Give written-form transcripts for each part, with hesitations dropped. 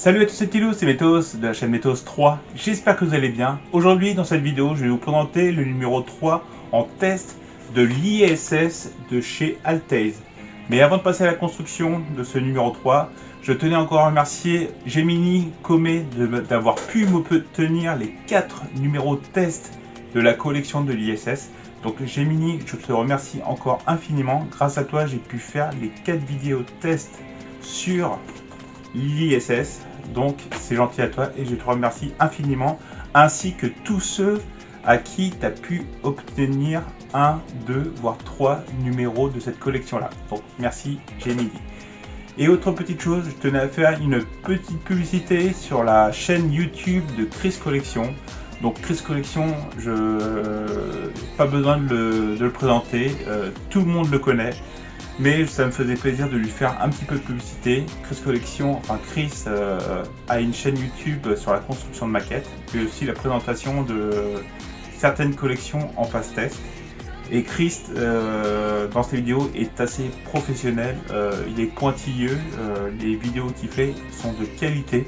Salut à tous, c'est Thilo, c'est Métos de la chaîne Métos 3. J'espère que vous allez bien. Aujourd'hui, dans cette vidéo, je vais vous présenter le numéro 3 en test de l'ISS de chez Althaise. Mais avant de passer à la construction de ce numéro 3, je tenais encore à remercier Gemini Comet d'avoir pu m'obtenir les 4 numéros test de la collection de l'ISS. Donc Gemini, je te remercie encore infiniment. Grâce à toi, j'ai pu faire les 4 vidéos tests sur l'ISS, donc c'est gentil à toi et je te remercie infiniment, ainsi que tous ceux à qui tu as pu obtenir 1, 2, voire 3 numéros de cette collection là. Donc merci Gemini. Et autre petite chose, je tenais à faire une petite publicité sur la chaîne YouTube de Chris Collection. Donc Chris Collection, pas besoin de le présenter, tout le monde le connaît. Mais ça me faisait plaisir de lui faire un petit peu de publicité. Chris Collection, enfin Chris a une chaîne YouTube sur la construction de maquettes, puis aussi la présentation de certaines collections en phase test. Et Chris, dans ses vidéos, est assez professionnel, il est pointilleux, les vidéos qu'il fait sont de qualité.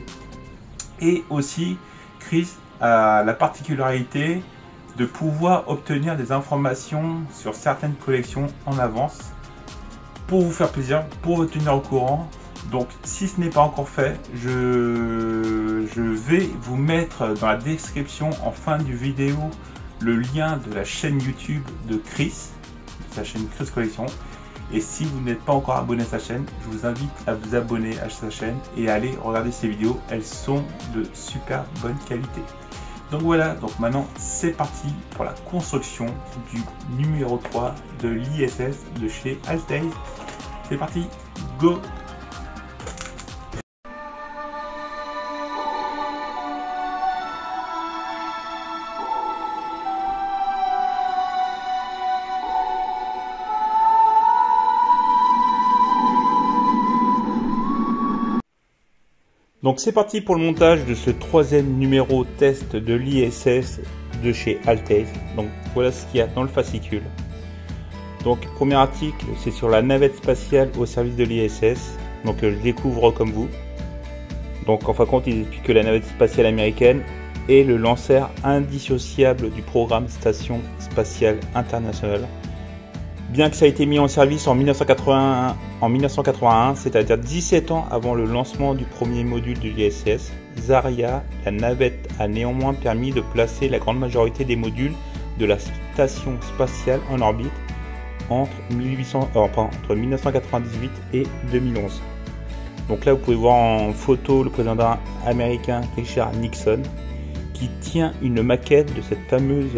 Et aussi, Chris a la particularité de pouvoir obtenir des informations sur certaines collections en avance, pour vous faire plaisir, pour vous tenir au courant. Donc si ce n'est pas encore fait, je vais vous mettre dans la description en fin de vidéo le lien de la chaîne YouTube de Chris, sa chaîne Chris Collection. Et si vous n'êtes pas encore abonné à sa chaîne, je vous invite à vous abonner à sa chaîne et à aller regarder ses vidéos, elles sont de super bonne qualité. Donc voilà, donc maintenant c'est parti pour la construction du numéro 3 de l'ISS de chez Althaise. C'est parti, go! Donc c'est parti pour le montage de ce troisième numéro test de l'ISS de chez Althaise. Donc voilà ce qu'il y a dans le fascicule. Donc premier article, c'est sur la navette spatiale au service de l'ISS. Donc je découvre comme vous. Donc en fin de compte, il explique que la navette spatiale américaine est le lanceur indissociable du programme Station Spatiale Internationale. Bien que ça ait été mis en service en 1981, c'est-à-dire 17 ans avant le lancement du premier module de l'ISS, Zarya, la navette a néanmoins permis de placer la grande majorité des modules de la station spatiale en orbite entre 1998 et 2011. Donc là, vous pouvez voir en photo le président américain Richard Nixon qui tient une maquette de cette fameuse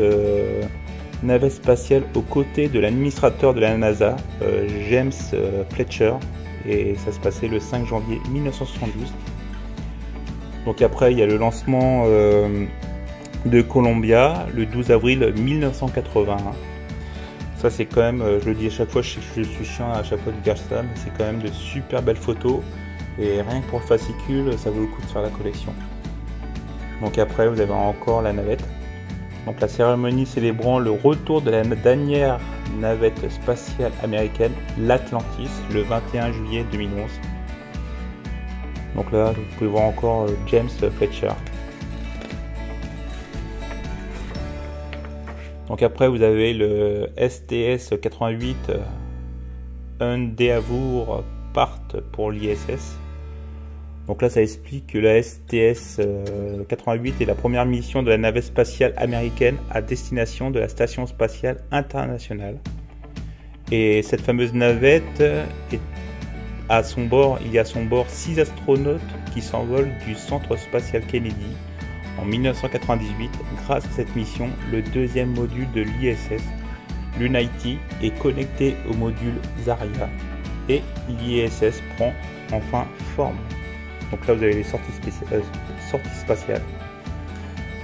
navette spatiale aux côtés de l'administrateur de la NASA, James Fletcher, et ça se passait le 5 janvier 1972. Donc après il y a le lancement de Columbia le 12 avril 1981. Ça c'est quand même, je le dis à chaque fois, je suis chiant à chaque fois de dire ça, mais c'est quand même de super belles photos, et rien que pour le fascicule, ça vaut le coup de faire la collection. Donc après vous avez encore la navette. Donc la cérémonie célébrant le retour de la dernière navette spatiale américaine, l'Atlantis, le 21 juillet 2011. Donc là, vous pouvez voir encore James Fletcher. Donc après, vous avez le STS-88 Endeavour part pour l'ISS. Donc là, ça explique que la STS-88 est la première mission de la navette spatiale américaine à destination de la Station Spatiale Internationale. Et cette fameuse navette, il y a à son bord 6 astronautes qui s'envolent du Centre Spatial Kennedy en 1998. Grâce à cette mission, le deuxième module de l'ISS, l'Unity, est connecté au module Zarya et l'ISS prend enfin forme. Donc là vous avez les sorties spatiales,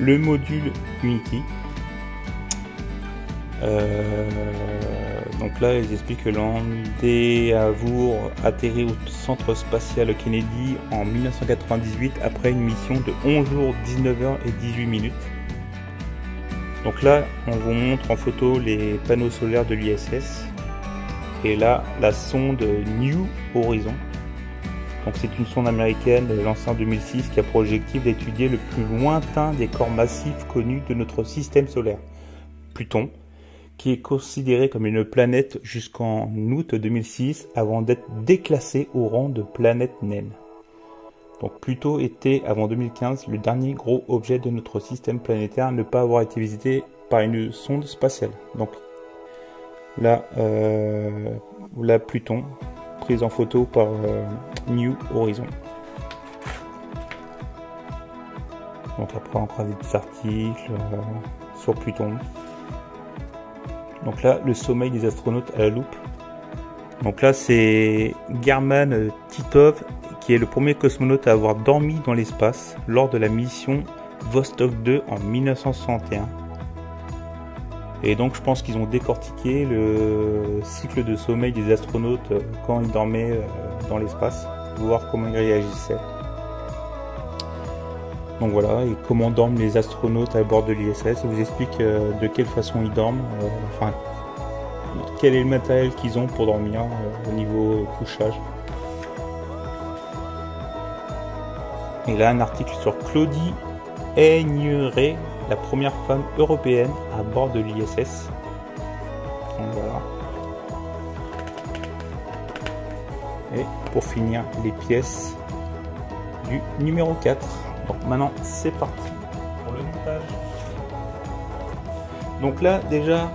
le module Unity. Donc là ils expliquent que l'Endeavour atterrit au centre spatial Kennedy en 1998 après une mission de 11 jours, 19 heures et 18 minutes. Donc là on vous montre en photo les panneaux solaires de l'ISS et là la sonde New Horizon. Donc c'est une sonde américaine lancée en 2006 qui a pour objectif d'étudier le plus lointain des corps massifs connus de notre système solaire, Pluton, qui est considéré comme une planète jusqu'en août 2006 avant d'être déclassé au rang de planète naine. Donc Pluton était avant 2015 le dernier gros objet de notre système planétaire à ne pas avoir été visité par une sonde spatiale. Donc là, la Pluton, prise en photo par New Horizons. Donc après encore des petits articles sur Pluton. Donc là, le sommeil des astronautes à la loupe. Donc là, c'est German Titov qui est le premier cosmonaute à avoir dormi dans l'espace lors de la mission Vostok 2 en 1961. Et donc je pense qu'ils ont décortiqué le cycle de sommeil des astronautes quand ils dormaient dans l'espace, voir comment ils réagissaient. Donc voilà, et comment dorment les astronautes à bord de l'ISS. Ça vous explique de quelle façon ils dorment, enfin quel est le matériel qu'ils ont pour dormir au niveau couchage. Et là un article sur Claudie Aigneret, la première femme européenne à bord de l'ISS. Donc voilà. Et pour finir, les pièces du numéro 4. Donc maintenant, c'est parti pour le montage. Donc là, déjà,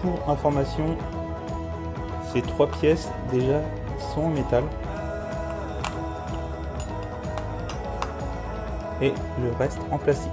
pour information, ces 3 pièces, déjà, sont en métal. Et le reste en plastique.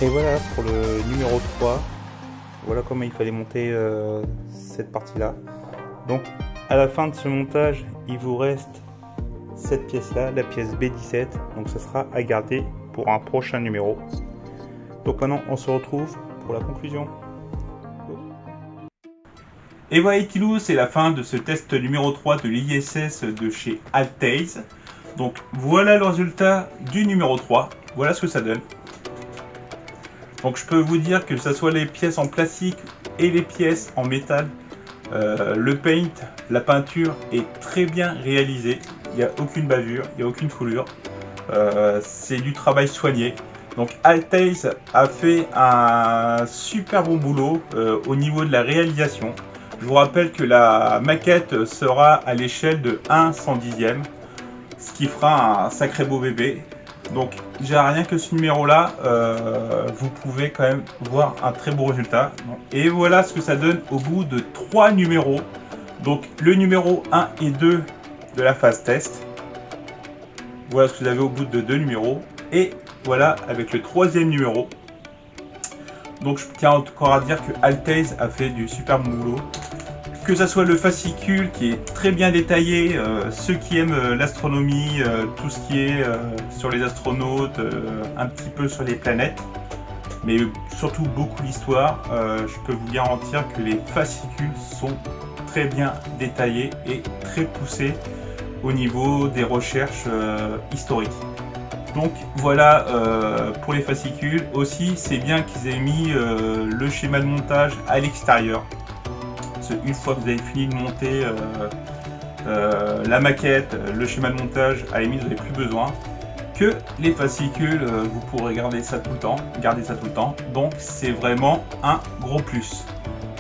Et voilà pour le numéro 3. Voilà comment il fallait monter cette partie-là. Donc à la fin de ce montage, il vous reste cette pièce-là, la pièce B17. Donc ça sera à garder pour un prochain numéro. Donc maintenant, on se retrouve pour la conclusion. Et voilà Kilou, c'est la fin de ce test numéro 3 de l'ISS de chez Altaze. Donc voilà le résultat du numéro 3, voilà ce que ça donne. Donc je peux vous dire que ce soit les pièces en plastique et les pièces en métal, le paint, la peinture est très bien réalisée. Il n'y a aucune bavure, il n'y a aucune foulure. C'est du travail soigné. Donc Altaze a fait un super bon boulot au niveau de la réalisation. Je vous rappelle que la maquette sera à l'échelle de 1/110e, ce qui fera un sacré beau bébé. Donc déjà rien que ce numéro là, vous pouvez quand même voir un très beau résultat. Et voilà ce que ça donne au bout de 3 numéros. Donc le numéro 1 et 2 de la phase test. Voilà ce que vous avez au bout de 2 numéros. Et voilà avec le 3e numéro. Donc je tiens encore à dire que Altaze a fait du super bon boulot. Que ça soit le fascicule qui est très bien détaillé, ceux qui aiment l'astronomie, tout ce qui est sur les astronautes, un petit peu sur les planètes, mais surtout beaucoup l'histoire, je peux vous garantir que les fascicules sont très bien détaillés et très poussés au niveau des recherches historiques. Donc voilà pour les fascicules. Aussi c'est bien qu'ils aient mis le schéma de montage à l'extérieur. Une fois que vous avez fini de monter la maquette, le schéma de montage, à la limite vous n'avez plus besoin. Que les fascicules, vous pourrez garder ça tout le temps. Donc c'est vraiment un gros plus.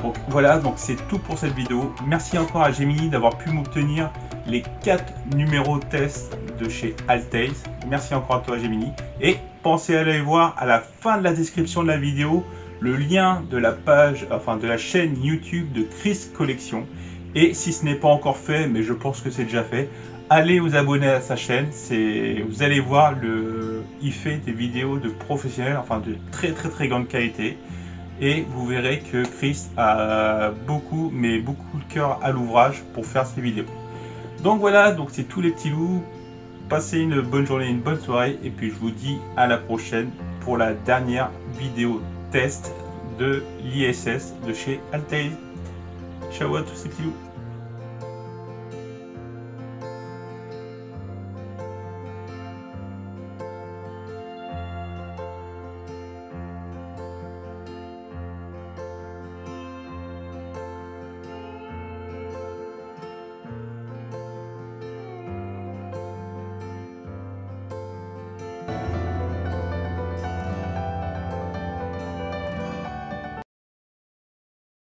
Donc voilà, donc c'est tout pour cette vidéo. Merci encore à Gemini d'avoir pu m'obtenir les 4 numéros test de chez Altaze. Merci encore à toi Gemini. Et pensez à aller voir à la fin de la description de la vidéo le lien de la page, enfin de la chaîne YouTube de Chris Collection. Et si ce n'est pas encore fait, mais je pense que c'est déjà fait, allez vous abonner à sa chaîne. Vous allez voir, il fait des vidéos de professionnels, enfin de très grande qualité. Et vous verrez que Chris a beaucoup de cœur à l'ouvrage pour faire ces vidéos. Donc voilà, donc c'est tous les petits loups. Passez une bonne journée, une bonne soirée. Et puis je vous dis à la prochaine pour la dernière vidéo test de l'ISS de chez Altaze. Ciao à tous ces petits loups.